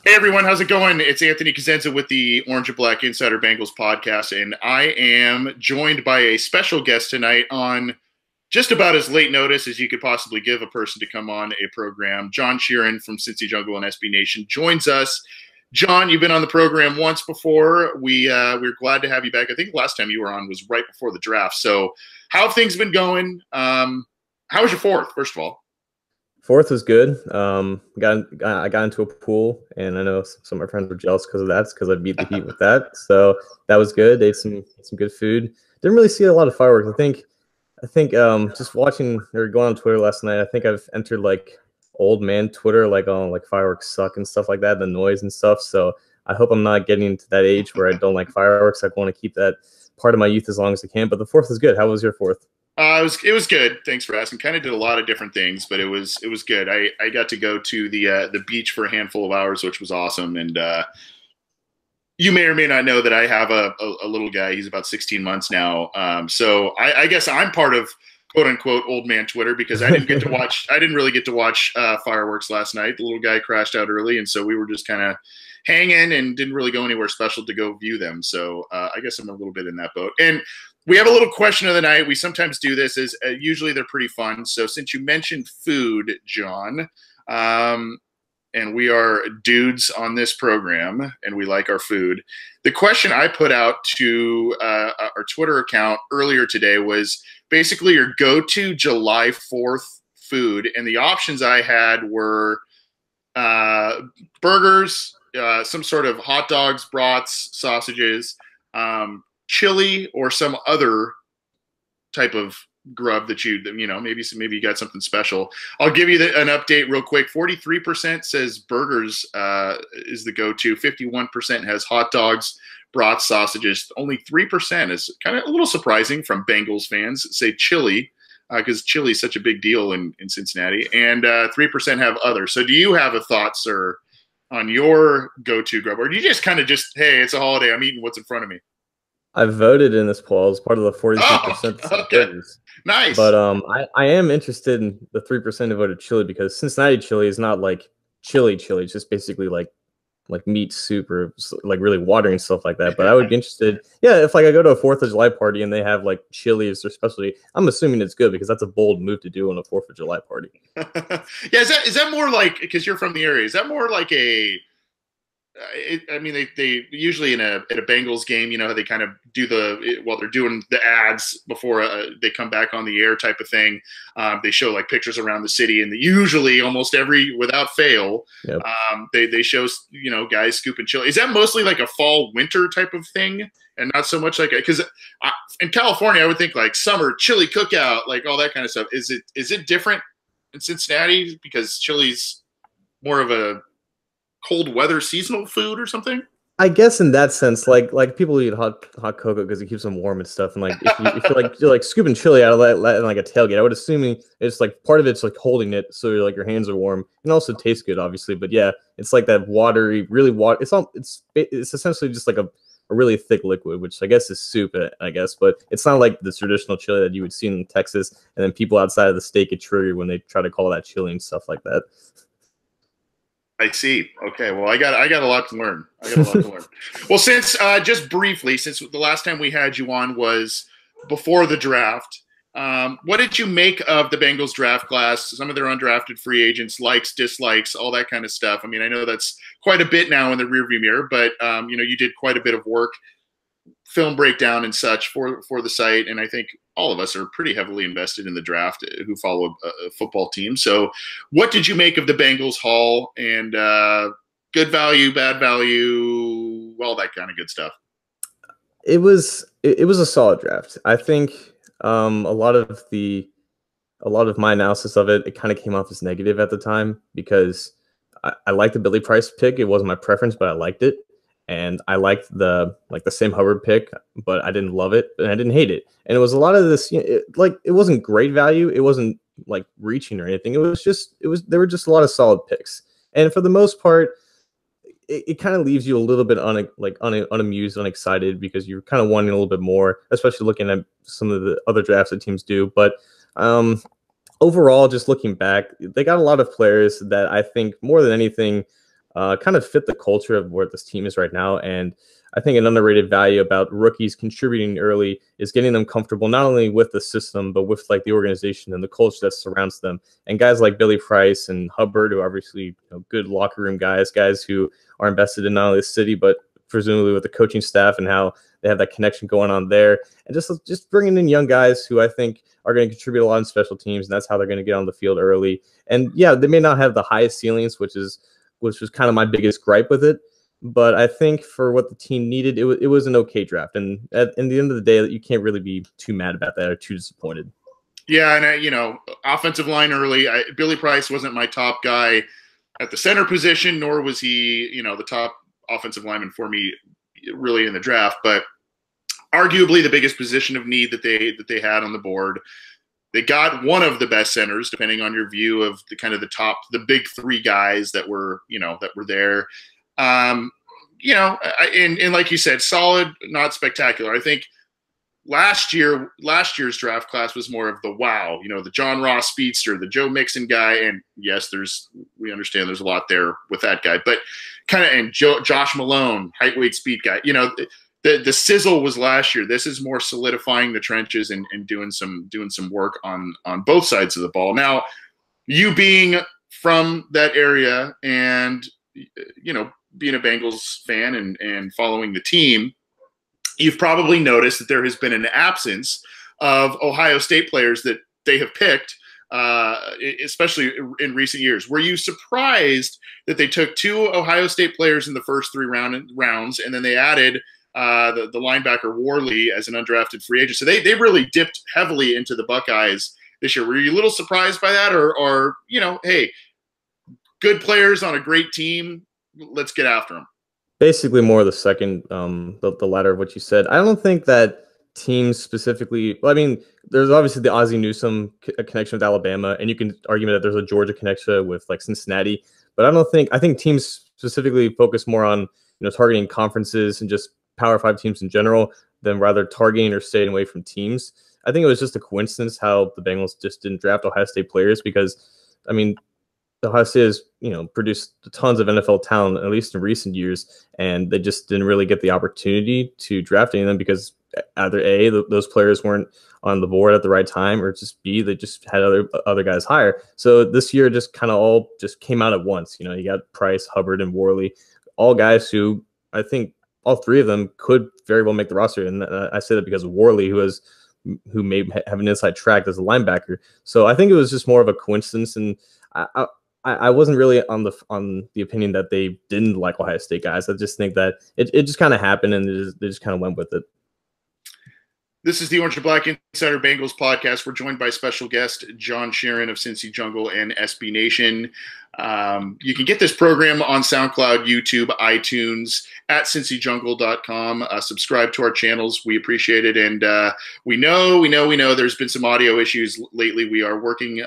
Hey everyone, how's it going? It's Anthony Cosenza with the Orange and Black Insider Bengals podcast, and I am joined by a special guest tonight on just about as late notice as you could possibly give a person to come on a program. John Sheeran from Cincy Jungle and SB Nation joins us. John, you've been on the program once before. We're glad to have you back. I think last time you were on was right before the draft. So how have things been going? How was your fourth, first of all? Fourth was good. I got into a pool, and I know some of my friends were jealous because of that. It's because I beat the Heat with that, so that was good. They ate some good food. Didn't really see a lot of fireworks. I think just watching or going on Twitter last night, I think I've entered like old man Twitter, like on like fireworks suck and stuff like that, the noise and stuff. So I hope I'm not getting to that age where I don't like fireworks. I want to keep that part of my youth as long as I can. But the fourth is good. How was your fourth? It was good. Thanks for asking. Kind of did a lot of different things, but it was good. I got to go to the beach for a handful of hours, which was awesome. And you may or may not know that I have a little guy. He's about 16 months now. So I guess I'm part of quote unquote old man Twitter because I didn't get to watch. I didn't really get to watch fireworks last night. The little guy crashed out early, and so we were just kind of hanging and didn't really go anywhere special to go view them. So I guess I'm a little bit in that boat. And we have a little question of the night. We sometimes do this. Usually they're pretty fun. So since you mentioned food, John, and we are dudes on this program, and we like our food, the question I put out to our Twitter account earlier today was basically your go-to July 4th food. And the options I had were burgers, some sort of hot dogs, brats, sausages, chili, or some other type of grub that maybe you got something special. I'll give you an update real quick. 43% says burgers is the go-to. 51% has hot dogs, brats, sausages. Only 3% is kind of a little surprising from Bengals fans say chili because chili is such a big deal in Cincinnati. And 3% have other. So do you have a thought, sir, on your go-to grub? Or do you just hey, it's a holiday, I'm eating what's in front of me? I voted in this poll as part of the 43%. Oh, okay. Nice. But I am interested in the 3% who voted chili because Cincinnati chili is not like chili. It's just basically like meat soup or like really watery and stuff like that. But I would be interested. Yeah, if like I go to a 4th of July party and they have like chili as their specialty, I'm assuming it's good because that's a bold move to do on a 4th of July party. Yeah, is that more like, because you're from the area, is that more like they usually at a Bengals game, you know how they kind of do while they're doing the ads before they come back on the air type of thing. They show like pictures around the city, and usually almost without fail, yep. They show guys scooping chili. Is that mostly like a fall winter type of thing, and not so much like because in California I would think like summer chili cookout, like all that kind of stuff. Is it different in Cincinnati because chili's more of a cold weather seasonal food or something? I guess in that sense, like people eat hot cocoa because it keeps them warm and stuff. And like if you're like scooping chili out of that in like a tailgate, I would assume it's like part of it's like holding it so like your hands are warm and also tastes good, obviously. But yeah, it's like that watery, really water. It's essentially just like a really thick liquid, which I guess is soup, I guess. But it's not like the traditional chili that you would see in Texas, and then people outside of the state get triggered when they try to call that chili and stuff like that. I see. Okay. Well, I got a lot to learn. Well, since just briefly, since the last time we had you on was before the draft, what did you make of the Bengals draft class? Some of their undrafted free agents, likes, dislikes, all that kind of stuff. I mean, I know that's quite a bit now in the rearview mirror, but you did quite a bit of work, film breakdown and such for the site, and I think all of us are pretty heavily invested in the draft who follow a football team. So what did you make of the Bengals haul, and good value, bad value, all that kind of good stuff? It was a solid draft. I think a lot of my analysis of it kind of came off as negative at the time because I liked the Billy Price pick. It wasn't my preference, but I liked it. And I liked the Sam Hubbard pick, but I didn't love it, and I didn't hate it. And it was a lot of this, it wasn't great value. It wasn't like reaching or anything. There were just a lot of solid picks. And for the most part, it kind of leaves you a little bit unamused, unexcited, because you're kind of wanting a little bit more, especially looking at some of the other drafts that teams do. But overall, just looking back, they got a lot of players that I think more than anything kind of fit the culture of where this team is right now. And I think an underrated value about rookies contributing early is getting them comfortable not only with the system, but with like the organization and the culture that surrounds them. And guys like Billy Price and Hubbard, who are obviously good locker room guys who are invested in not only the city, but presumably with the coaching staff and how they have that connection going on there. And just bringing in young guys who I think are going to contribute a lot in special teams, and that's how they're going to get on the field early. And yeah, they may not have the highest ceilings, which was kind of my biggest gripe with it. But I think for what the team needed, it was an okay draft. And at the end of the day, you can't really be too mad about that or too disappointed. Yeah, and offensive line early. Billy Price wasn't my top guy at the center position, nor was he, the top offensive lineman for me really in the draft. But arguably the biggest position of need that they had on the board. They got one of the best centers, depending on your view of the big three guys that were there. And like you said, solid, not spectacular. I think last year's draft class was more of the wow, the John Ross speedster, the Joe Mixon guy. And yes, we understand there's a lot there with that guy, but Josh Malone, height, weight, speed guy, the sizzle was last year. This is more solidifying the trenches and doing some work on both sides of the ball. Now, you being from that area and, being a Bengals fan and following the team, you've probably noticed that there has been an absence of Ohio State players that they have picked, especially in recent years. Were you surprised that they took 2 Ohio State players in the first 3 rounds, and then they added the linebacker Worley as an undrafted free agent? So they really dipped heavily into the Buckeyes this year. Were you a little surprised by that, or hey, good players on a great team, let's get after them? Basically, more the second, the latter of what you said. I don't think that teams specifically. Well, I mean, there's obviously the Ozzie Newsome connection with Alabama, and you can argue that there's a Georgia connection with like Cincinnati. But I think teams specifically focus more on targeting conferences and just Power 5 teams in general than rather targeting or staying away from teams. I think it was just a coincidence how the Bengals just didn't draft Ohio State players because, I mean, Ohio State has, produced tons of NFL talent, at least in recent years, and they just didn't really get the opportunity to draft any of them because either A, those players weren't on the board at the right time, or just B, they just had other guys higher. So this year just kind of all just came out at once. You got Price, Hubbard, and Worley, all guys who I think all 3 of them could very well make the roster. And I say that because of Worley, who may have an inside track as a linebacker. So I think it was just more of a coincidence, and I wasn't really on the opinion that they didn't like Ohio State guys. I just think that it just kind of happened, and they just kind of went with it. This is the Orange and Black Insider Bengals podcast. We're joined by special guest John Sheeran of Cincy Jungle and SB Nation. You can get this program on SoundCloud, YouTube, iTunes, at cincyjungle.com. Subscribe to our channels. We appreciate it. And we know there's been some audio issues lately. We are working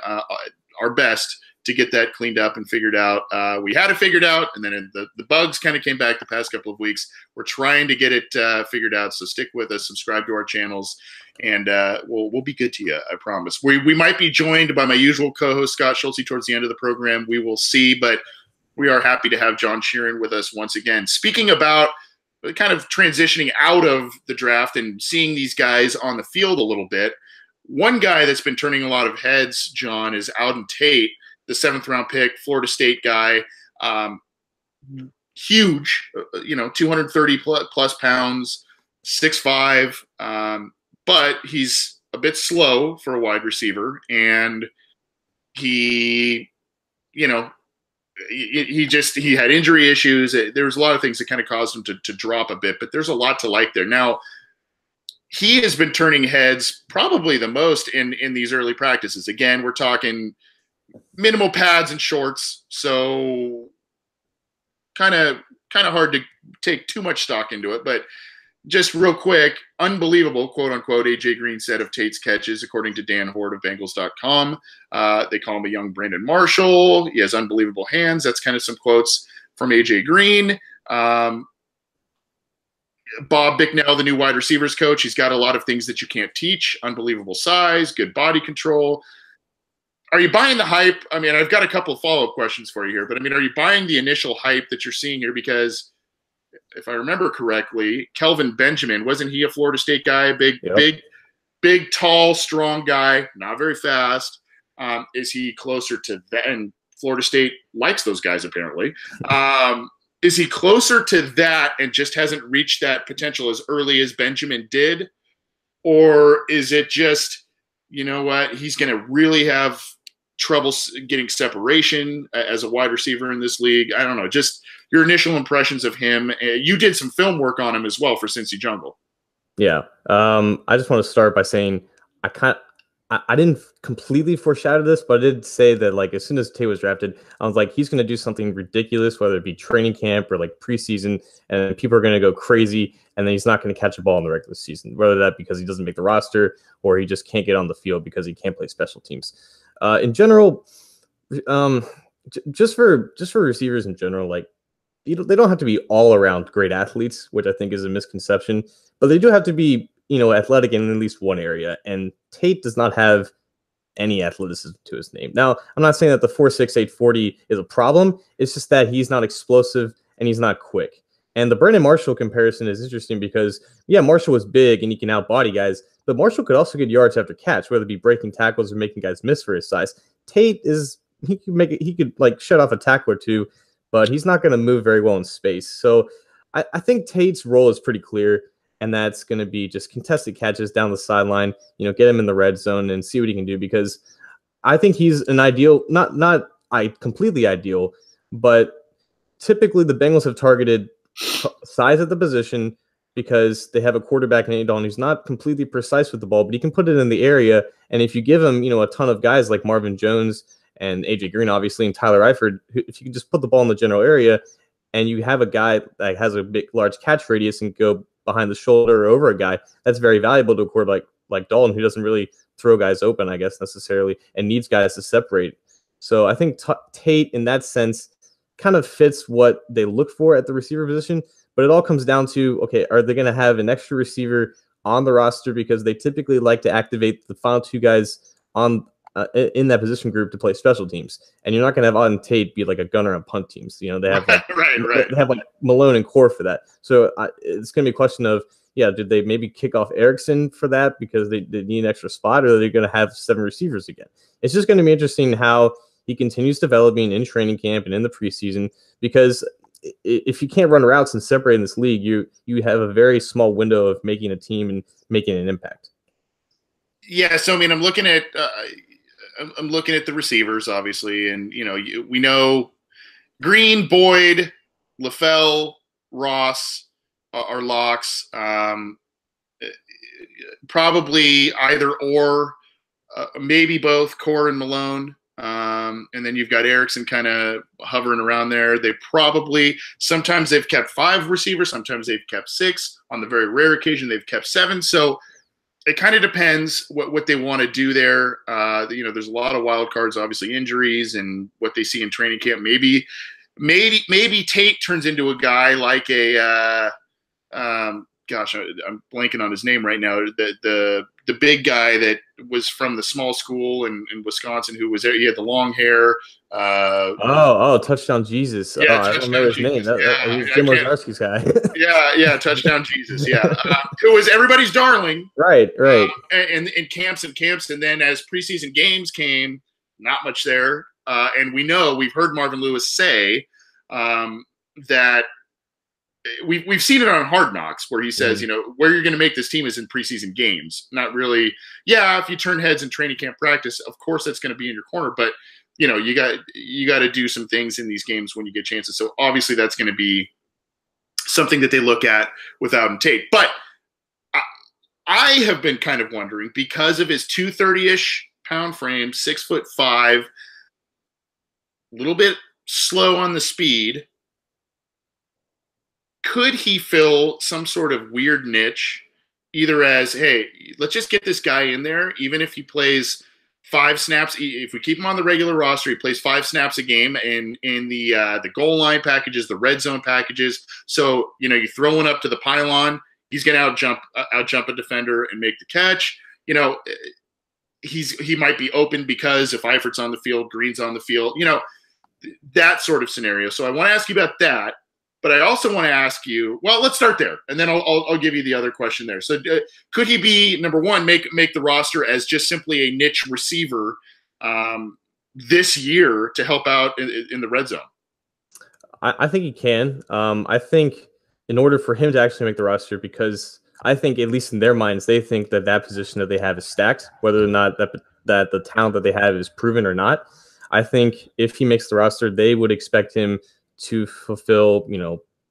our best to get that cleaned up and figured out. We had it figured out, and then the bugs kind of came back the past couple of weeks. We're trying to get it figured out, so stick with us, subscribe to our channels, and we'll be good to you, I promise. We might be joined by my usual co-host, Scott Schulte, towards the end of the program. We will see, but we are happy to have John Sheeran with us once again. Speaking about kind of transitioning out of the draft and seeing these guys on the field a little bit, one guy that's been turning a lot of heads, John, is Auden Tate, the 7th-round pick, Florida State guy, huge, 230 plus pounds, 6'5", but he's a bit slow for a wide receiver, and he had injury issues. There was a lot of things that kind of caused him to drop a bit, but there's a lot to like there. Now, he has been turning heads probably the most in these early practices. Again, we're talking minimal pads and shorts, so kind of hard to take too much stock into it. But just real quick, unbelievable, quote unquote, AJ Green said of Tate's catches, according to Dan Horde of Bengals.com. They call him a young Brandon Marshall. He has unbelievable hands. That's kind of some quotes from AJ Green. Bob Bicknell, the new wide receivers coach, he's got a lot of things that you can't teach. Unbelievable size, good body control. are you buying the hype? I mean, I've got a couple of follow-up questions for you here, but I mean, are you buying the initial hype that you're seeing here? Because if I remember correctly, Kelvin Benjamin, wasn't he a Florida State guy? Yep. Big, tall, strong guy, not very fast. Is he closer to that? And Florida State likes those guys, apparently. Is he closer to that and just hasn't reached that potential as early as Benjamin did? Or is it just, you know what, he's going to really have trouble getting separation as a wide receiver in this league? I don't know. Just your initial impressions of him. You did some film work on him as well for Cincy Jungle. Yeah. I just want to start by saying I didn't completely foreshadow this, but I did say that, like, as soon as Tate was drafted, I was like, he's going to do something ridiculous, whether it be training camp or like preseason, and people are going to go crazy, and then he's not going to catch a ball in the regular season, whether that because he doesn't make the roster or he just can't get on the field because he can't play special teams. In general, just for receivers in general, like, they don't have to be all around great athletes, which I think is a misconception, but they do have to be, athletic in at least one area. And Tate does not have any athleticism to his name. Now, I'm not saying that the 4.6, 840 is a problem. It's just that he's not explosive and he's not quick. And the Brandon Marshall comparison is interesting because, yeah, Marshall was big and he can outbody guys, but Marshall could also get yards after catch, whether it be breaking tackles or making guys miss for his size. Tate he could like shut off a tackle or two, but he's not going to move very well in space. So I think Tate's role is pretty clear, and that's going to be just contested catches down the sideline, get him in the red zone and see what he can do, because I think he's an ideal, not completely ideal, but typically the Bengals have targeted size at the position because they have a quarterback in Andy Dalton who's not completely precise with the ball, but he can put it in the area. And if you give him, a ton of guys like Marvin Jones and AJ Green, obviously, and Tyler Eifert, if you can just put the ball in the general area and you have a guy that has a big, large catch radius and go behind the shoulder or over a guy, that's very valuable to a quarterback like Dalton, who doesn't really throw guys open, I guess, necessarily, and needs guys to separate. So I think Tate, in that sense, kind of fits what they look for at the receiver position, but it all comes down to, okay, are they going to have an extra receiver on the roster, because they typically like to activate the final two guys on in that position group to play special teams, and you're not going to have Auden Tate be like a gunner on punt teams. They have like, right. They have like Malone and Core for that. So it's going to be a question of, did they maybe kick off Erickson for that because they need an extra spot, or are they going to have 7 receivers again? It's just going to be interesting how he continues developing in training camp and in the preseason, because if you can't run routes and separate in this league, you have a very small window of making a team and making an impact. Yeah, so I mean, I'm looking at the receivers, obviously, and we know Green, Boyd, LaFell, Ross are locks. Probably either or, maybe both Core and Malone. And then you've got Erickson kind of hovering around there. Sometimes they've kept 5 receivers, sometimes they've kept 6. On the very rare occasion, they've kept 7. So it kind of depends what they want to do there. There's a lot of wild cards, obviously injuries and what they see in training camp. Maybe Tate turns into a guy like I'm blanking on his name right now. The big guy that was from the small school in Wisconsin, who was there. He had the long hair. Touchdown Jesus. Yeah, I don't remember his name. He's Jim Ozarski's guy. yeah, touchdown Jesus. Yeah, who was everybody's darling. Right. And in camps, and then as preseason games came, not much there. And we've heard Marvin Lewis say that. We've seen it on Hard Knocks where he says, where you're going to make this team is in preseason games. Not really. Yeah, if you turn heads in training camp practice, of course that's going to be in your corner. But you got to do some things in these games when you get chances. So obviously that's going to be something that they look at with Auden Tate. But I have been kind of wondering, because of his 230-ish pound frame, 6'5", a little bit slow on the speed. Could he fill some sort of weird niche, either as, hey, let's just get this guy in there, even if he plays 5 snaps. If we keep him on the regular roster, he plays 5 snaps a game in the goal line packages, the red zone packages. So, you throw one up to the pylon, he's going to out jump a defender and make the catch. he might be open because if Eifert's on the field, Green's on the field, that sort of scenario. So I want to ask you about that, but I also want to ask you, well, let's start there, and then I'll give you the other question there. So could he be, number one, make the roster as just simply a niche receiver this year to help out in the red zone? I think he can. I think in order for him to actually make the roster, because I think, at least in their minds, they think that position that they have is stacked, whether or not that the talent that they have is proven or not. I think if he makes the roster, they would expect him to fulfill,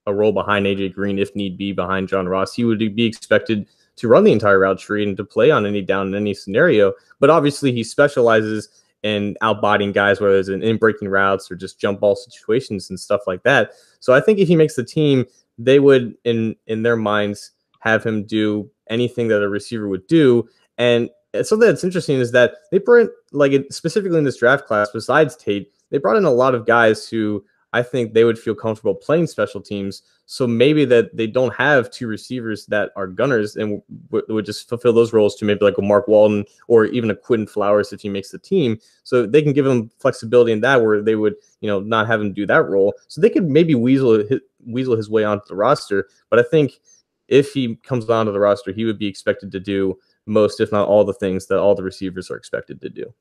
a role behind AJ Green, if need be, behind John Ross. He would be expected to run the entire route tree and to play on any down in any scenario. But obviously, he specializes in outbodying guys, whether it's in breaking routes or just jump ball situations and stuff like that. So I think if he makes the team, they would, in their minds, have him do anything that a receiver would do. And something that's interesting is that they brought, specifically in this draft class, besides Tate, they brought in a lot of guys who I think they would feel comfortable playing special teams. So maybe that they don't have two receivers that are gunners and would just fulfill those roles to maybe like a Mark Walton or even a Quentin Flowers if he makes the team. So they can give him flexibility in that, where they would, not have him do that role. So they could maybe weasel his way onto the roster. But I think if he comes onto the roster, he would be expected to do most, if not all, the things that all the receivers are expected to do.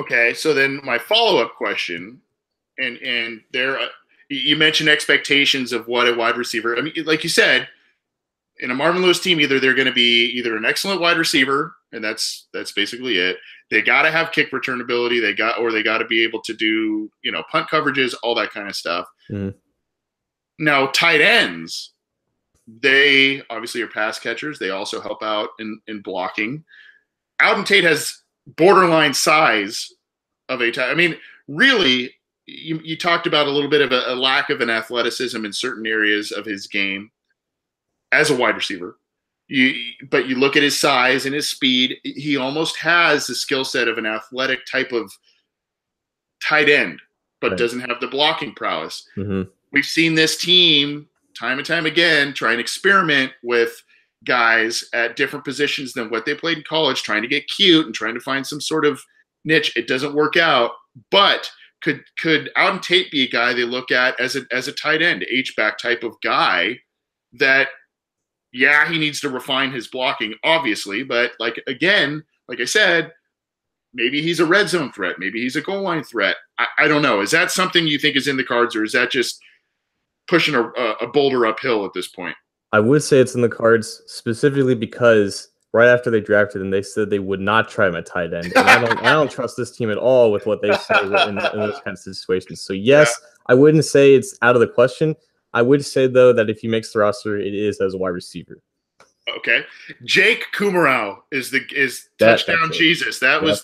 Okay, so then my follow-up question, and there, you mentioned expectations of what a wide receiver. I mean, like you said, in a Marvin Lewis team, either they're going to be either an excellent wide receiver, and that's basically it. They got to have kick return ability. They got to be able to do punt coverages, all that kind of stuff. Mm. Now, tight ends, they obviously are pass catchers. They also help out in blocking. Auden Tate has borderline size of a tight. I mean, really, you talked about a little bit of a lack of an athleticism in certain areas of his game as a wide receiver. But you look at his size and his speed, he almost has the skill set of an athletic type of tight end, but doesn't have the blocking prowess. Mm-hmm. We've seen this team time and time again try and experiment with guys at different positions than what they played in college, trying to get cute and trying to find some sort of niche. It doesn't work out. But could Auden Tate be a guy they look at as a tight end, H-back type of guy that, yeah, he needs to refine his blocking, obviously. But like I said, maybe he's a red zone threat. Maybe he's a goal line threat. I don't know. Is that something you think is in the cards, or is that just pushing a boulder uphill at this point? I would say it's in the cards, specifically because right after they drafted him, they said they would not try him at tight end. And I don't trust this team at all with what they say in those kinds of situations. So yes, yeah. I wouldn't say it's out of the question. I would say, though, that if he makes the roster, it is as a wide receiver. Okay, Jake Kumerow is touchdown Jesus. That was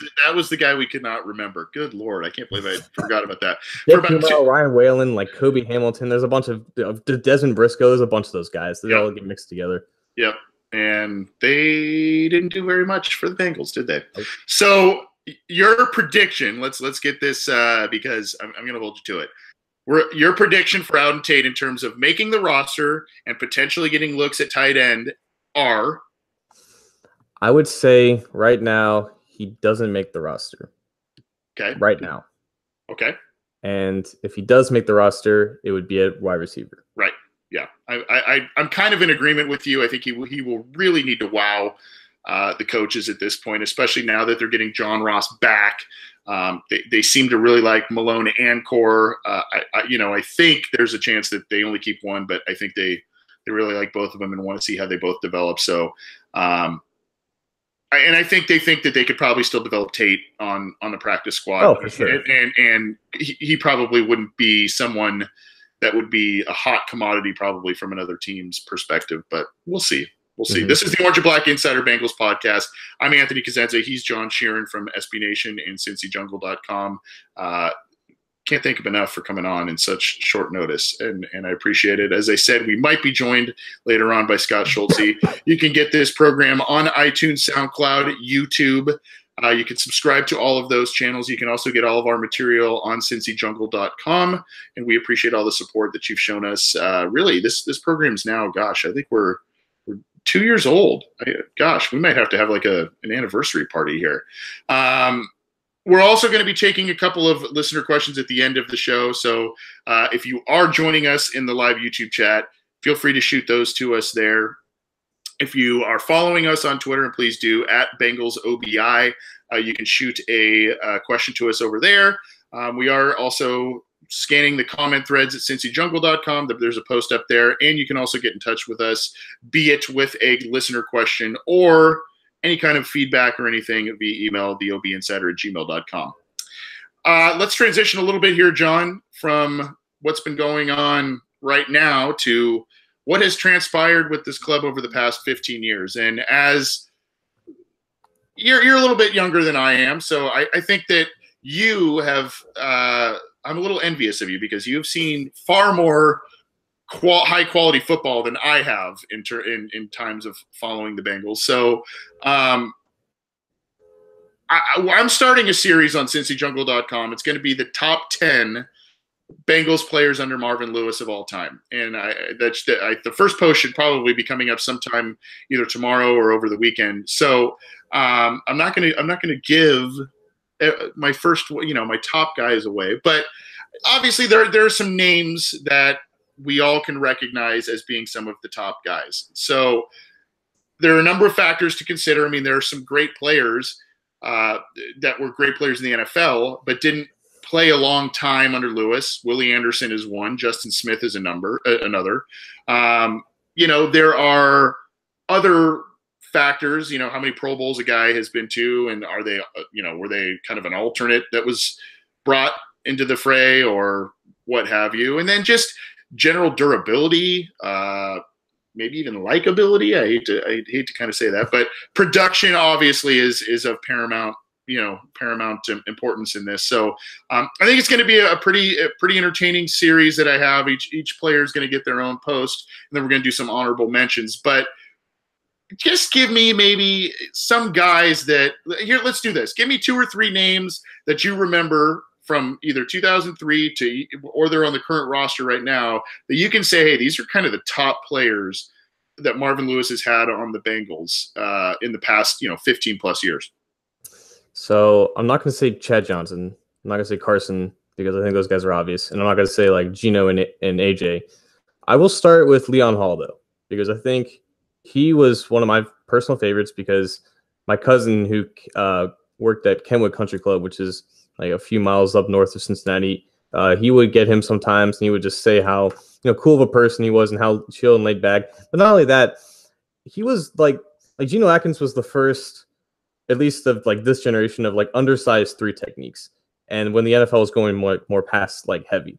the guy we could not remember. Good Lord, I can't believe I forgot about that. Jake Kumerow, Ryan Whalen, like Kobe Hamilton. There's a bunch of Desmond Briscoe. There's a bunch of those guys. They all get mixed together. Yep, and they didn't do very much for the Bengals, did they? Okay. So your prediction. Let's get this because I'm going to hold you to it. Your prediction for Auden Tate in terms of making the roster and potentially getting looks at tight end are? I would say right now he doesn't make the roster. Okay. Right now. Okay. And if he does make the roster, it would be a wide receiver. Right. Yeah. I'm kind of in agreement with you. I think he will really need to wow the coaches at this point, especially now that they're getting John Ross back. They seem to really like Malone and Core. I think there's a chance that they only keep one, but I think they really like both of them and want to see how they both develop. So, I think they think that they could probably still develop Tate on the practice squad. Oh, for sure. And he probably wouldn't be someone that would be a hot commodity probably from another team's perspective, but we'll see. We'll see. Mm-hmm. This is the Orange and Black Insider Bengals podcast. I'm Anthony Cosenza. He's John Sheeran from SB Nation and CincyJungle.com. Can't thank him enough for coming on in such short notice, and I appreciate it. As I said, we might be joined later on by Scott Schultze. You can get this program on iTunes, SoundCloud, YouTube. You can subscribe to all of those channels. You can also get all of our material on CincyJungle.com, and we appreciate all the support that you've shown us. Really, this program's now, gosh, I think we're 2 years old. Gosh, we might have to have like an anniversary party here. We're also going to be taking a couple of listener questions at the end of the show. So if you are joining us in the live YouTube chat, feel free to shoot those to us there. If you are following us on Twitter, and please do, at BengalsOBI, you can shoot a question to us over there. We are also scanning the comment threads at cincyjungle.com. There's a post up there, and you can also get in touch with us, be it with a listener question or any kind of feedback or anything via email, theobinsider@gmail.com. Let's transition a little bit here, John, from what's been going on right now to what has transpired with this club over the past 15 years. And as you're a little bit younger than I am, so I think that you have I'm a little envious of you because you've seen far more high-quality football than I have in times of following the Bengals. So I'm starting a series on cincyjungle.com. It's going to be the top 10 Bengals players under Marvin Lewis of all time, and the first post should probably be coming up sometime either tomorrow or over the weekend. So I'm not gonna give my first, my top guys away, but obviously there are some names that we all can recognize as being some of the top guys. So there are a number of factors to consider. I mean, there are some great players that were great players in the NFL, but didn't play a long time under Lewis. Willie Anderson is one. Justin Smith is another. There are other factors. How many Pro Bowls a guy has been to, and are they, were they kind of an alternate that was brought into the fray or what have you? And then just general durability, maybe even likability. I hate to kind of say that, but production obviously is of paramount importance in this. So I think it's going to be a pretty entertaining series that I have. Each player is going to get their own post, and then we're going to do some honorable mentions. But just give me maybe some guys let's do this. Give me 2 or 3 names that you remember from either 2003 or they're on the current roster right now that you can say, hey, these are kind of the top players that Marvin Lewis has had on the Bengals in the past, 15 plus years. So I'm not going to say Chad Johnson. I'm not going to say Carson because I think those guys are obvious. And I'm not going to say like Gino and AJ. I will start with Leon Hall, though, because I think he was one of my personal favorites because my cousin who worked at Kenwood Country Club, which is like a few miles up north of Cincinnati, he would get him sometimes and he would just say how cool of a person he was and how chill and laid back. But not only that, he was like Geno Atkins was the first, at least of like this generation of like undersized 3 techniques. And when the NFL was going more past like heavy,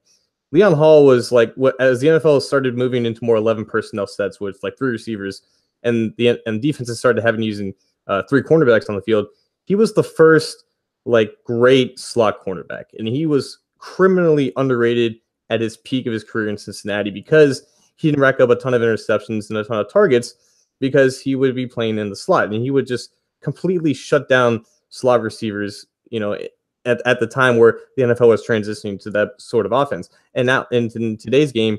Leon Hall was like, as the NFL started moving into more 11 personnel sets with like 3 receivers and defenses started using 3 cornerbacks on the field, he was the first like great slot cornerback. And he was criminally underrated at his peak of his career in Cincinnati because he didn't rack up a ton of interceptions and a ton of targets because he would be playing in the slot and he would just completely shut down slot receivers, at the time where the NFL was transitioning to that sort of offense. And now in today's game,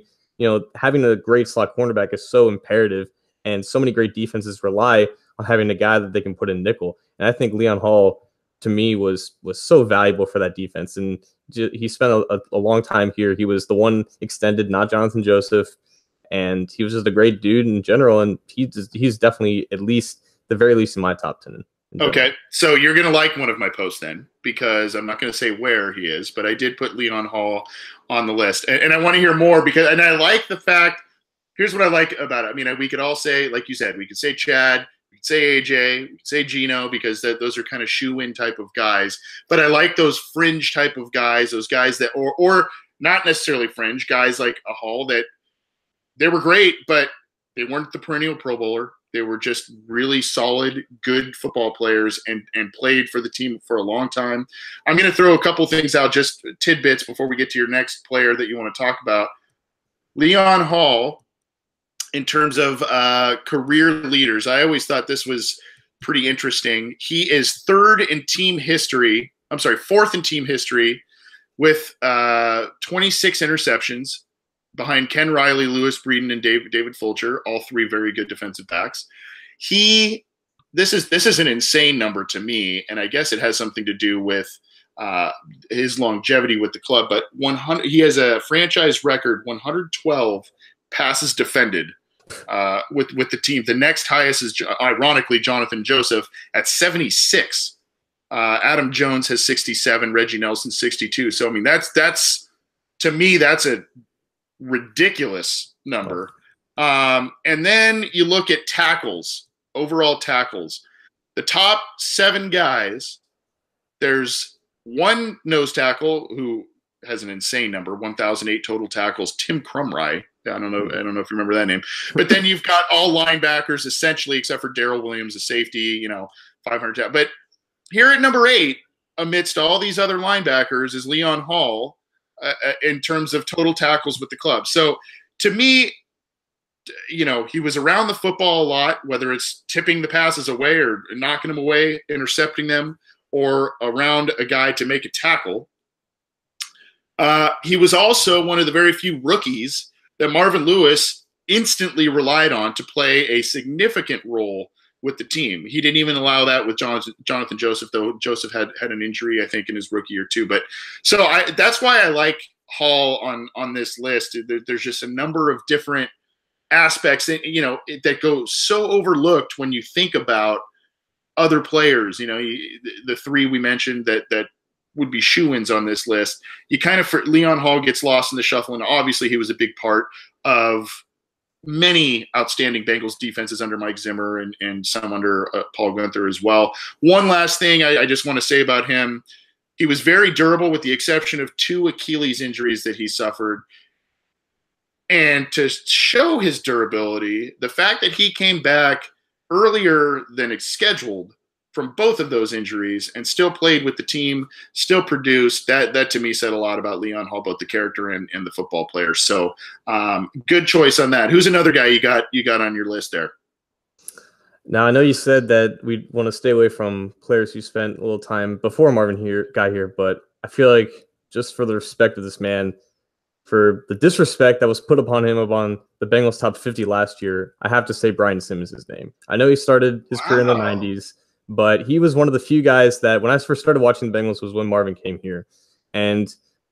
having a great slot cornerback is so imperative, and so many great defenses rely on having a guy that they can put in nickel. And I think Leon Hall, to me, was so valuable for that defense. And he spent a long time here. He was the one extended, not Jonathan Joseph. And he was just a great dude in general. And he's definitely the very least in my top 10. Okay, so you're going to like one of my posts then, because I'm not going to say where he is, but I did put Leon Hall on the list. And I want to hear more and I like the fact, here's what I like about it. I mean, we could all say, like you said, we could say Chad, we could say AJ, we could say Gino, because those are kind of shoe-in type of guys. But I like those fringe type of guys, those guys that, or not necessarily fringe, guys like a Hall that they were great, but they weren't the perennial Pro Bowler. They were just really solid, good football players and played for the team for a long time. I'm going to throw a couple things out, just tidbits, before we get to your next player that you want to talk about. Leon Hall, in terms of career leaders, I always thought this was pretty interesting. He is fourth in team history with 26 interceptions, behind Ken Riley, Lewis Breeden, and David Fulcher, all three very good defensive backs. This is an insane number to me, and I guess it has something to do with his longevity with the club. But he has a franchise record 112 passes defended with the team. The next highest is ironically Jonathan Joseph at 76. Adam Jones has 67. Reggie Nelson 62. So I mean that's to me that's a ridiculous number. And then you look at tackles, overall tackles. The top 7 guys, there's one nose tackle who has an insane number, 1,008 total tackles, Tim Crumry. I don't know if you remember that name. But then you've got all linebackers essentially, except for Darrell Williams, a safety, 500. But here at number 8, amidst all these other linebackers, is Leon Hall in terms of total tackles with the club. So to me, he was around the football a lot, whether it's tipping the passes away or knocking them away, intercepting them, or around a guy to make a tackle. He was also one of the very few rookies that Marvin Lewis instantly relied on to play a significant role with the team. He didn't even allow that with Jonathan Joseph, though Joseph had an injury, I think, in his rookie year too. But so that's why I like Hall on this list. There's just a number of different aspects that, that go so overlooked when you think about other players. The 3 we mentioned that would be shoo-ins on this list. Leon Hall gets lost in the shuffle, and obviously he was a big part of many outstanding Bengals defenses under Mike Zimmer and some under Paul Guenther as well. One last thing I just want to say about him. He was very durable with the exception of 2 Achilles injuries that he suffered. And to show his durability, the fact that he came back earlier than it's scheduled from both of those injuries and still played with the team, still produced, that to me said a lot about Leon Hall, both the character and the football player. So good choice on that. Who's another guy you got on your list there? Now, I know you said that we want to stay away from players who spent a little time before Marvin got here, but I feel like just for the respect of this man, for the disrespect that was put upon him upon the Bengals top 50 last year, I have to say Brian Simmons' name. I know he started his career in the 90s, but he was one of the few guys that when I first started watching the Bengals was when Marvin came here. And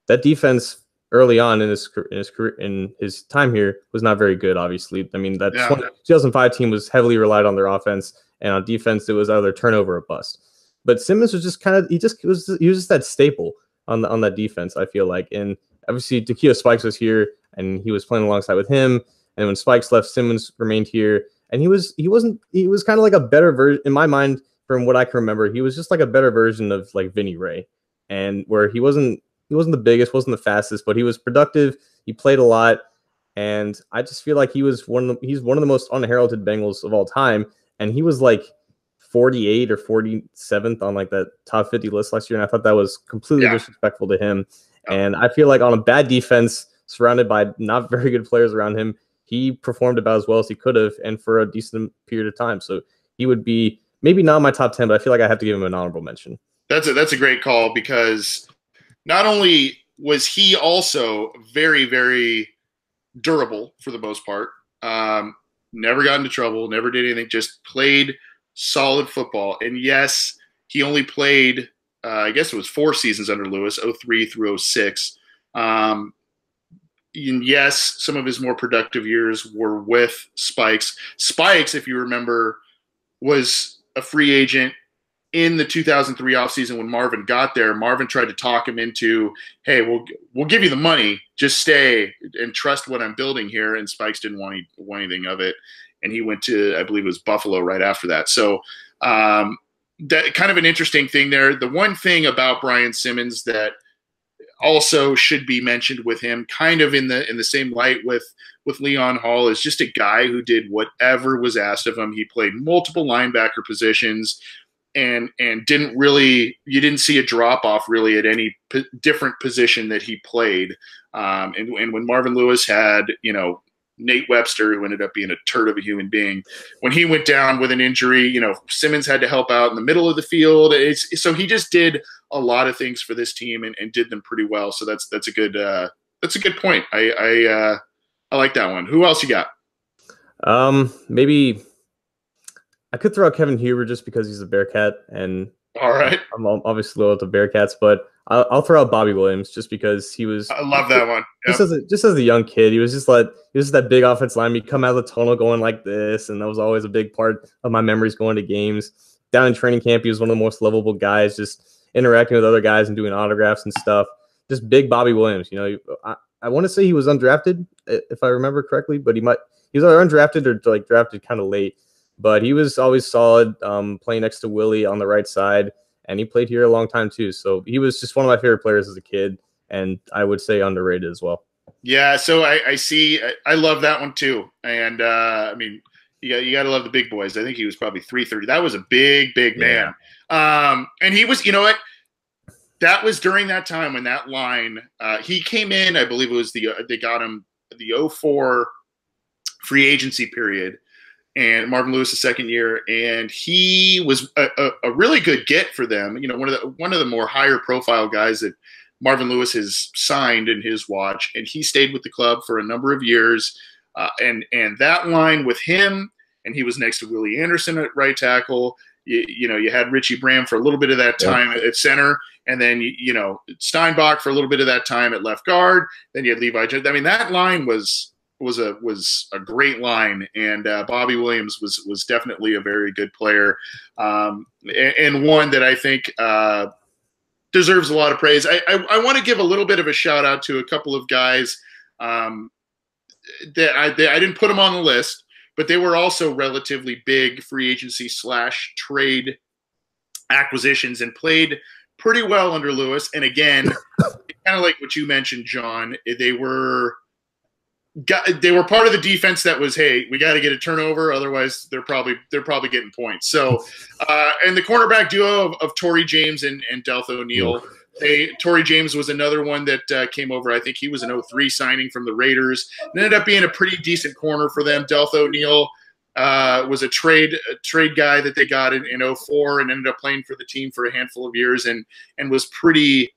that defense early on in his career, in his time here, was not very good, obviously. I mean, that 2005 team was heavily relied on their offense, and on defense, it was either turnover or bust. But Simmons was just he was just that staple on that defense, I feel like. And obviously, Takeo Spikes was here, and he was playing alongside with him. And when Spikes left, Simmons remained here, and he was kind of like a better version in my mind. From what I can remember, he was just like a better version of like Vinny Ray, and where he wasn't the biggest, wasn't the fastest, but he was productive. He played a lot, and I just feel like he's one of the most unheralded Bengals of all time, and he was like 48 or 47th on like that top 50 list last year, and I thought that was completely disrespectful to him. And I feel like on a bad defense, surrounded by not very good players around him, he performed about as well as he could have, and for a decent period of time. So he would be maybe not my top 10, but I feel like I have to give him an honorable mention. That's a great call, because not only was he also very, very durable for the most part, never got into trouble, never did anything, just played solid football. And yes, he only played, I guess it was 4 seasons under Lewis, 03 through 06. And yes, some of his more productive years were with Spikes. Spikes, if you remember, was a free agent in the 2003 offseason when Marvin got there. Marvin tried to talk him into, hey, we'll give you the money, just stay and trust what I'm building here. And Spikes didn't want anything of it. And he went to, I believe it was Buffalo right after that. So that kind of an interesting thing there. The one thing about Brian Simmons that also should be mentioned with him, kind of in the same light with Leon Hall, is just a guy who did whatever was asked of him. He played multiple linebacker positions and you didn't see a drop off really at any different position that he played. And when Marvin Lewis had, Nate Webster, who ended up being a turd of a human being, when he went down with an injury, Simmons had to help out in the middle of the field. So he just did a lot of things for this team and did them pretty well. So that's a good point. I like that one. Who else you got? Maybe I could throw out Kevin Huber just because he's a Bearcat, and all right, I'm obviously loyal to Bearcats, but I'll throw out Bobby Williams just because he was. I love that one. Yep. Just as a young kid, he was just that big offense lineman. He'd come out of the tunnel going like this, and that was always a big part of my memories going to games. Down in training camp, he was one of the most lovable guys, just interacting with other guys and doing autographs and stuff. Just big Bobby Williams. You know, I want to say he was undrafted, if I remember correctly, but he was either undrafted or like drafted kind of late. But he was always solid, playing next to Willie on the right side, and he played here a long time too. So he was just one of my favorite players as a kid, and I would say underrated as well. Yeah, so I see. I love that one too, and I mean, you got to love the big boys. I think he was probably 330. That was a big man. And he was, you know what? That was during that time when that line, he came in, I believe it was they got him the 04 free agency period, and Marvin Lewis the second year, and he was a really good get for them. You know, one of the more higher profile guys that Marvin Lewis has signed in his watch, and he stayed with the club for a number of years. And that line with him, and he was next to Willie Anderson at right tackle. You know, you had Richie Bram for a little bit of that time at center, and then you know Steinbach for a little bit of that time at left guard. Then you had Levi Jones. I mean, that line was a great line, and Bobby Williams was definitely a very good player, and one that I think deserves a lot of praise. I want to give a little bit of a shout out to a couple of guys that I didn't put them on the list, but they were also relatively big free agency / trade acquisitions and played pretty well under Lewis. And again, kind of like what you mentioned, John, they were part of the defense that was, hey, we got to get a turnover, otherwise they're probably getting points. So, and the cornerback duo of Torrey James and Delth O'Neal. Torrey James was another one that came over. I think he was an 03 signing from the Raiders. It ended up being a pretty decent corner for them. Delth O'Neal was a trade guy that they got in 04 and ended up playing for the team for a handful of years and was pretty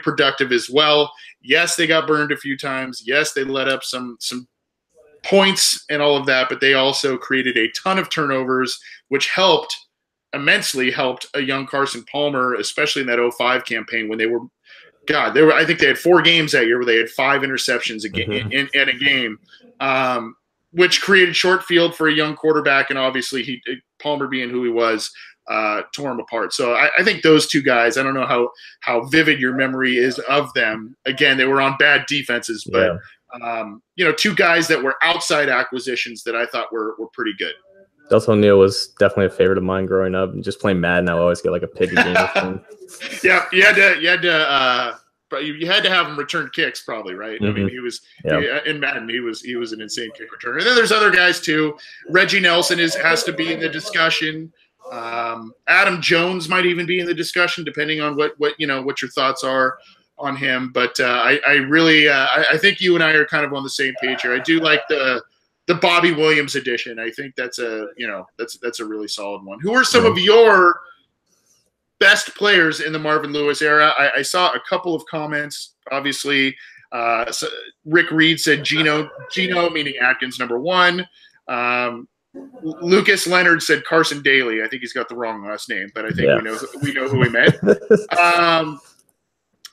productive as well. Yes, they got burned a few times. Yes, they let up some points and all of that, but they also created a ton of turnovers, which immensely helped a young Carson Palmer, especially in that 05 campaign when I think they had 4 games that year where they had 5 interceptions in a game, which created short field for a young quarterback. And obviously Palmer being who he was, tore him apart. So I think those two guys, I don't know how vivid your memory is of them. Again, they were on bad defenses, but two guys that were outside acquisitions that I thought were pretty good. Delth O'Neal was definitely a favorite of mine growing up. And just playing Madden, I would always get like a pig game with him. Yeah, you had to have him return kicks, probably, right? I mean, he was in Madden. He was an insane kick returner. And then there's other guys too. Reggie Nelson has to be in the discussion. Adam Jones might even be in the discussion, depending on what your thoughts are on him. But I think you and I are kind of on the same page here. I do like the Bobby Williams edition. I think that's a really solid one. Who are some of your best players in the Marvin Lewis era? I saw a couple of comments. Obviously, Rick Reed said Gino meaning Atkins #1. Lucas Leonard said Carson Daly. I think he's got the wrong last name, but I think we know who he meant.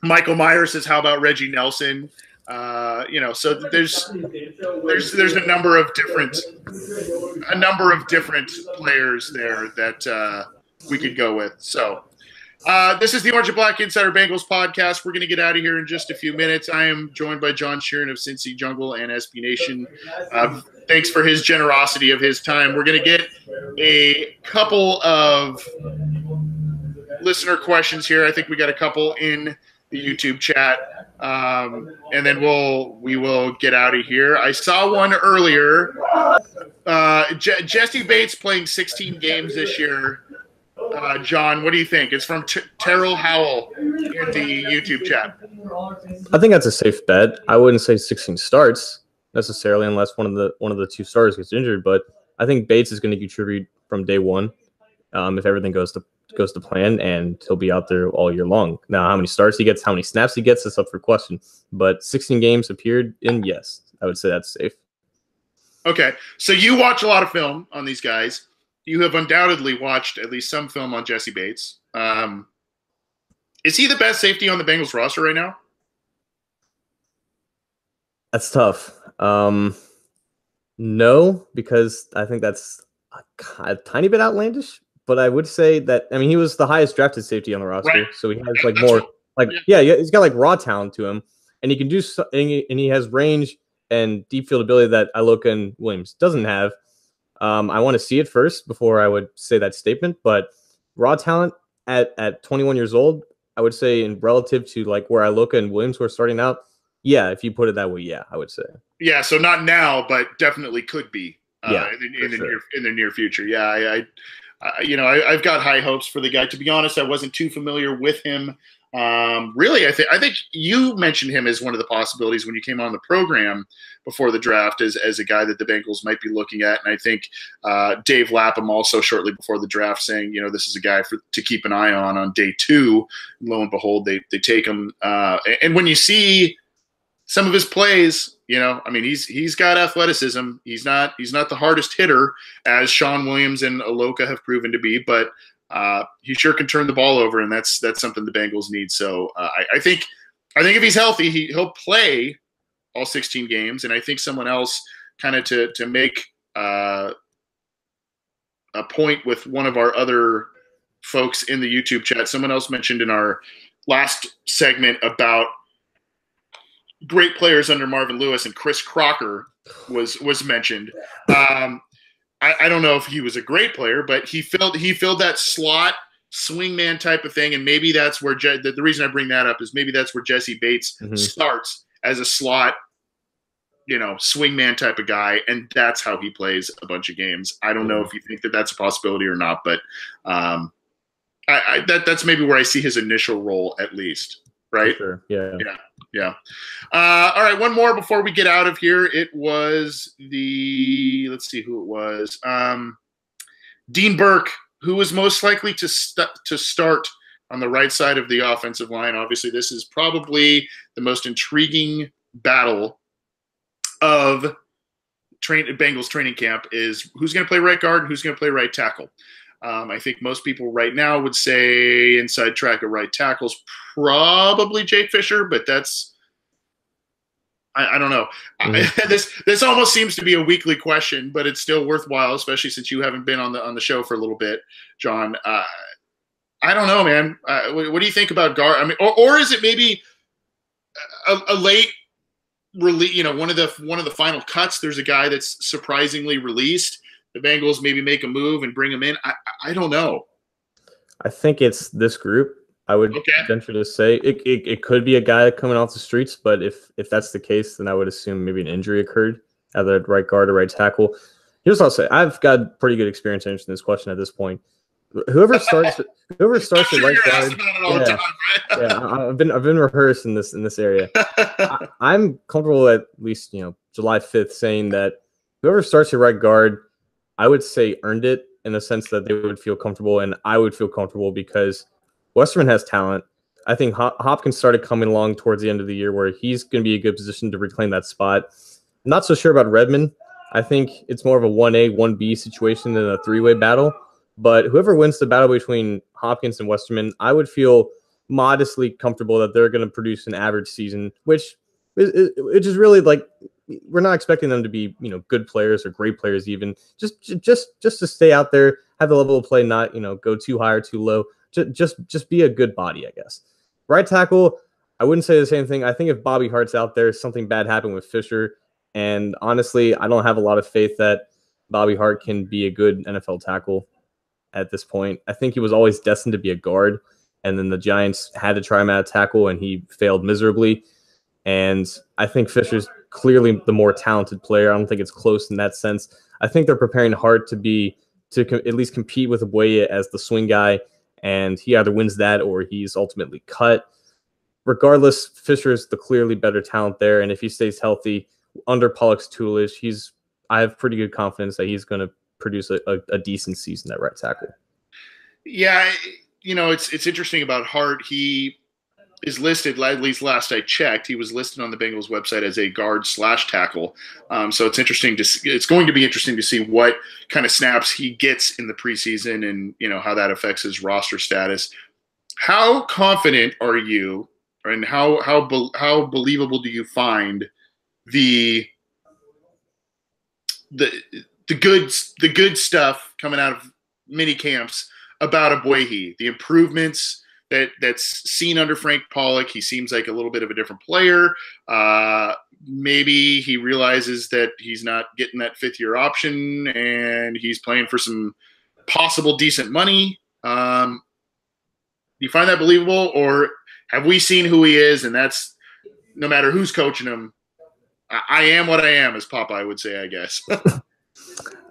Michael Myers says, "How about Reggie Nelson?" So there's a number of different players there that we could go with. So this is the Orange and Black Insider Bengals podcast. We're going to get out of here in just a few minutes. I am joined by John Sheeran of Cincy Jungle and SB Nation. Thanks for his generosity of his time. We're going to get a couple of listener questions here. I think we got a couple in the YouTube chat, and then we will get out of here. I saw one earlier. Jesse Bates playing 16 games this year. John, what do you think? It's from Terrell Howell in the YouTube chat. I think that's a safe bet. I wouldn't say 16 starts necessarily, unless one of the two starters gets injured. But I think Bates is going to contribute from day one if everything goes to plan, and he'll be out there all year long. Now, how many starts he gets, how many snaps he gets, is up for question. But 16 games appeared in, yes, I would say that's safe. Okay, so you watch a lot of film on these guys. You have undoubtedly watched at least some film on Jesse Bates. Is he the best safety on the Bengals roster right now? That's tough. No, because I think that's a tiny bit outlandish. But I would say that, I mean, he was the highest drafted safety on the roster, Right. so he has like more, like yeah, he's got like raw talent to him, and he can do, and he has range and deep field ability that Iloka and Williams doesn't have. I want to see it first before I would say that statement, but raw talent at 21 years old, I would say in relative to like where Iloka and Williams were starting out, yeah, if you put it that way, yeah, I would say. Yeah, so not now, but definitely could be. Yeah, in the near future. Yeah, I've got high hopes for the guy. To be honest, I wasn't too familiar with him. Really, I think you mentioned him as one of the possibilities when you came on the program before the draft as a guy that the Bengals might be looking at. And I think Dave Lapham also shortly before the draft saying, this is a guy to keep an eye on day 2. And lo and behold, they take him. And when you see some of his plays, he's got athleticism. He's not the hardest hitter as Sean Williams and Iloka have proven to be, but he sure can turn the ball over, and that's something the Bengals need. So I think if he's healthy, he'll play all 16 games, and I think someone else kind of to make a point with one of our other folks in the YouTube chat. Someone else mentioned in our last segment about great players under Marvin Lewis, and Chris Crocker was mentioned. I don't know if he was a great player, but he filled that slot swingman type of thing, and maybe that's where the reason I bring that up is maybe that's where Jesse Bates starts as a slot, swingman type of guy, and that's how he plays a bunch of games. I don't know if you think that that's a possibility or not, but that's maybe where I see his initial role at least. Right? For sure. Yeah. All right, one more before we get out of here. It was let's see who it was. Dean Burke, who was most likely to start on the right side of the offensive line. Obviously, this is probably the most intriguing battle of Bengals training camp is who's going to play right guard and who's going to play right tackle. I think most people right now would say inside track at right tackle is probably Jake Fisher, but that's I don't know. This almost seems to be a weekly question, but it's still worthwhile, especially since you haven't been on the show for a little bit, John. I don't know, man. What do you think about guard? I mean, or is it maybe a late release? One of the final cuts. There's a guy that's surprisingly released. The Bengals maybe make a move and bring him in. I don't know. I think it's this group. I would venture to say it could be a guy coming off the streets, but if that's the case, then I would assume maybe an injury occurred at the right guard or right tackle. Here's what I'll say. I've got pretty good experience answering this question at this point. Whoever starts at right guard. I've been rehearsed in this area. I'm comfortable at least July 5th saying that whoever starts at right guard, I would say earned it in the sense that they would feel comfortable, and I would feel comfortable because Westerman has talent. I think Hopkins started coming along towards the end of the year where he's going to be a good position to reclaim that spot. I'm not so sure about Redmond. I think it's more of a 1A, 1B situation than a 3-way battle. But whoever wins the battle between Hopkins and Westerman, I would feel modestly comfortable that they're going to produce an average season, which is really like, we're not expecting them to be, good players or great players even. Just to stay out there, have the level of play, not, go too high or too low. Just be a good body, I guess. Right tackle, I wouldn't say the same thing. I think if Bobby Hart's out there, something bad happened with Fisher. And honestly, I don't have a lot of faith that Bobby Hart can be a good NFL tackle at this point. I think he was always destined to be a guard. And then the Giants had to try him at a tackle, and he failed miserably. And I think Fisher's clearly the more talented player. I don't think it's close in that sense. I think they're preparing Hart to at least compete with Boye as the swing guy, and he either wins that or he's ultimately cut. Regardless, Fisher's the clearly better talent there, and if he stays healthy under Pollock's tutelage, I have pretty good confidence that he's going to produce a decent season at right tackle. Yeah, it's interesting about Hart. is listed, at least last I checked, he was listed on the Bengals website as a guard/tackle. So it's interesting it's going to be interesting to see what kind of snaps he gets in the preseason and, how that affects his roster status. How confident are you, and how believable do you find the good stuff coming out of mini camps about Abuehi, the improvements that's seen under Frank Pollock? He seems like a little bit of a different player. Maybe he realizes that he's not getting that fifth-year option and he's playing for some possible decent money. Do you find that believable, or have we seen who he is, and that's no matter who's coaching him? I am what I am, as Popeye would say, I guess.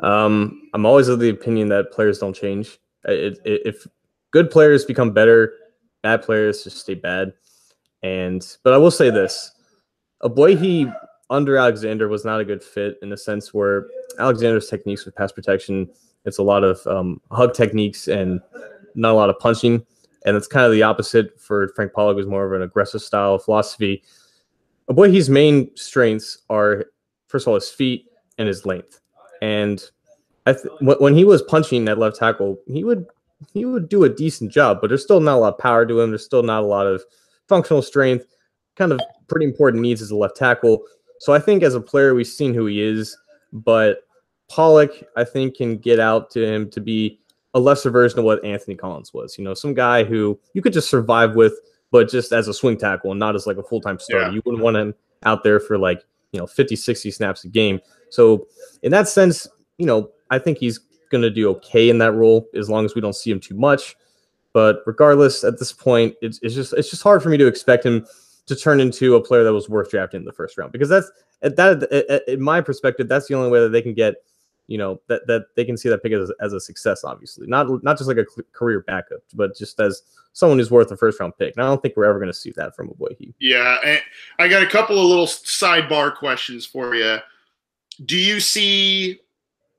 I'm always of the opinion that players don't change. If good players become better, bad players just stay bad. But I will say this: Abuehi under Alexander was not a good fit in the sense where Alexander's techniques with pass protection, it's a lot of hug techniques and not a lot of punching. And it's kind of the opposite for Frank Pollock, was more of an aggressive style of philosophy. Abuehi's main strengths are, first of all, his feet and his length. And when he was punching at left tackle, he would do a decent job, but there's still not a lot of power to him. There's still not a lot of functional strength, kind of pretty important needs as a left tackle. So I think as a player, we've seen who he is, but Pollock, I think, can get out to him to be a lesser version of what Anthony Collins was. Some guy who you could just survive with, but just as a swing tackle and not as like a full-time starter. Yeah. You wouldn't want him out there for 50, 60 snaps a game. So in that sense, I think he's going to do okay in that role as long as we don't see him too much. But regardless, at this point, it's just hard for me to expect him to turn into a player that was worth drafting in the first round, because that's in my perspective, that's the only way that they can get, that they can see that pick as a success. Obviously, not just like a career backup, but just as someone who's worth a first round pick. And I don't think we're ever going to see that from Abuehi. Yeah, and I got a couple of little sidebar questions for you. Do you see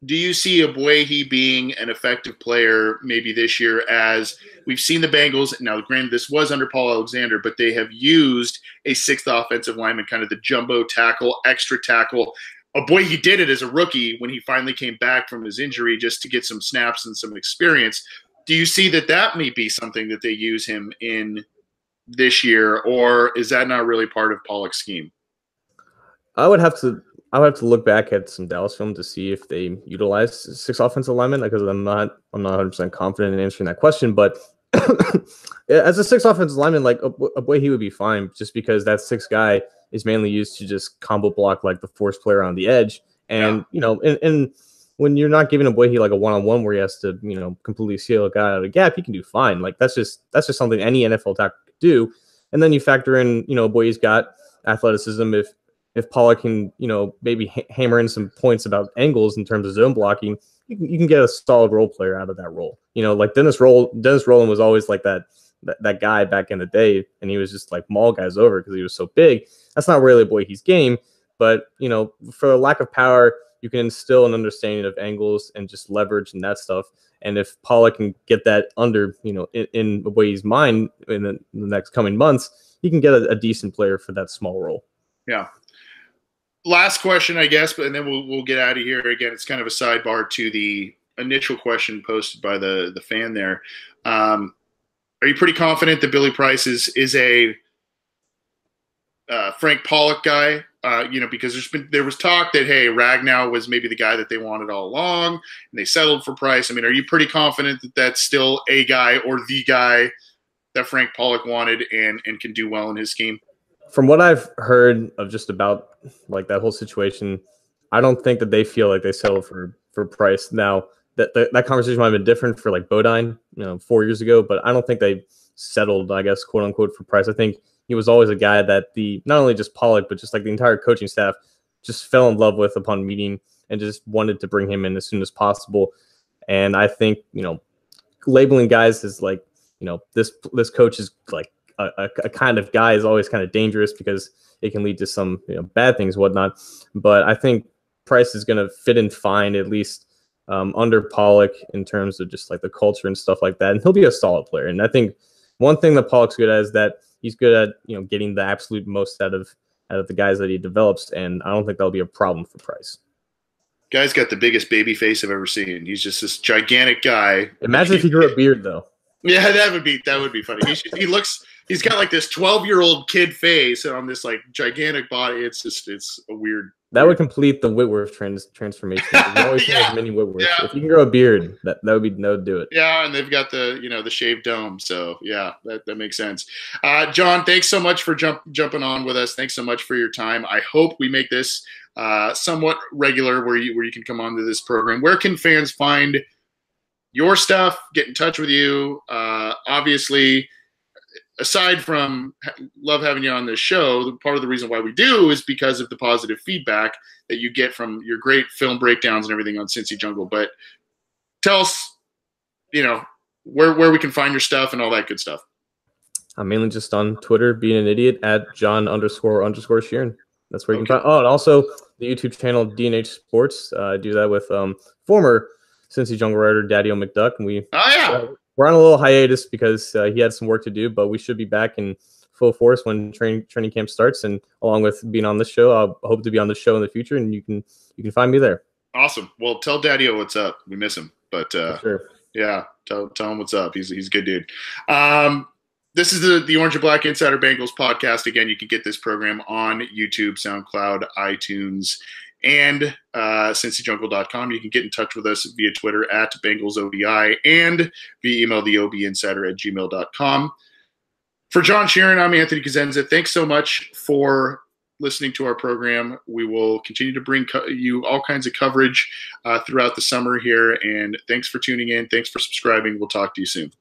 Abuehi being an effective player maybe this year, as we've seen the Bengals? Now, granted, this was under Paul Alexander, but they have used a sixth offensive lineman, kind of the jumbo tackle, extra tackle. Abuehi did it as a rookie when he finally came back from his injury, just to get some snaps and some experience. Do you see that may be something that they use him in this year, or is that not really part of Pollock's scheme? I would have to look back at some Dallas film to see if they utilize six offensive linemen, because I'm not 100% confident in answering that question. But as a six offensive lineman, like Abuehi would be fine, just because that sixth guy is mainly used to just combo block like the force player on the edge. And and when you're not giving Abuehi like a one-on-one where he has to completely seal a guy out of a gap, he can do fine. Like that's just something any NFL tackle could do. And then you factor in Abuehi's got athleticism. If Pollock can, maybe hammer in some points about angles in terms of zone blocking, you can get a solid role player out of that role. Like Dennis Rowland was always like that guy back in the day, and he was just like maul guys over because he was so big. That's not really Abuehi's game, but for a lack of power, you can instill an understanding of angles and just leverage and that stuff. And if Pollock can get that under, in Abuehi's mind in the next coming months, he can get a decent player for that small role. Yeah. Last question, I guess, and then we'll get out of here. Again, it's kind of a sidebar to the initial question posted by the fan there. Are you pretty confident that Billy Price is a Frank Pollock guy? Because there was talk that, hey, Ragnow was maybe the guy that they wanted all along, and they settled for Price. I mean, are you pretty confident that that's still a guy or the guy that Frank Pollock wanted and can do well in his scheme? From what I've heard of just about like that whole situation, I don't think that they feel like they settled for Price. Now that conversation might have been different for like Bodine, 4 years ago, but I don't think they settled, I guess, quote unquote, for Price. I think he was always a guy that not only just Pollock, but just like the entire coaching staff just fell in love with upon meeting and just wanted to bring him in as soon as possible. And I think, labeling guys as like, this coach is like a kind of guy is always kind of dangerous because it can lead to some bad things, whatnot. But I think Price is going to fit in fine, at least under Pollock, in terms of just like the culture and stuff like that. And he'll be a solid player. And I think one thing that Pollock's good at is that he's good at getting the absolute most out of the guys that he develops, and I don't think that'll be a problem for Price. Guy's got the biggest baby face I've ever seen. He's just this gigantic guy. Imagine if he grew a beard, though. Yeah, that would be funny. He's got like this 12-year-old kid face on this like gigantic body. It's a weird. That would complete the Whitworth transformation. Always mini Whitworth. Yeah. If you can grow a beard, that would do it. Yeah, and they've got the the shaved dome. So yeah, that makes sense. John, thanks so much for jumping on with us. Thanks so much for your time. I hope we make this somewhat regular where you can come on to this program. Where can fans find your stuff? Get in touch with you. Obviously, aside from love having you on this show, part of the reason why we do is because of the positive feedback that you get from your great film breakdowns and everything on Cincy Jungle. But tell us, where we can find your stuff and all that good stuff. I'm mainly just on Twitter, being an idiot at John__Sheeran. That's where you can find. Oh, and also the YouTube channel D&H Sports. I do that with former Cincy Jungle writer Daddy-O McDuck, and we're on a little hiatus because he had some work to do, but we should be back in full force when training camp starts. And along with being on this show, I hope to be on the show in the future, and you can find me there. Awesome. Well, tell Daddy-O what's up. We miss him, but sure. Yeah, tell him what's up. He's a good dude. This is the Orange and Black Insider Bengals podcast. Again, you can get this program on YouTube, SoundCloud, iTunes, and CincyJungle.com. You can get in touch with us via Twitter at BengalsOBI and via email theobinsider@gmail.com. For John Sheeran, I'm Anthony Cosenza. Thanks so much for listening to our program. We will continue to bring you all kinds of coverage throughout the summer here. And thanks for tuning in. Thanks for subscribing. We'll talk to you soon.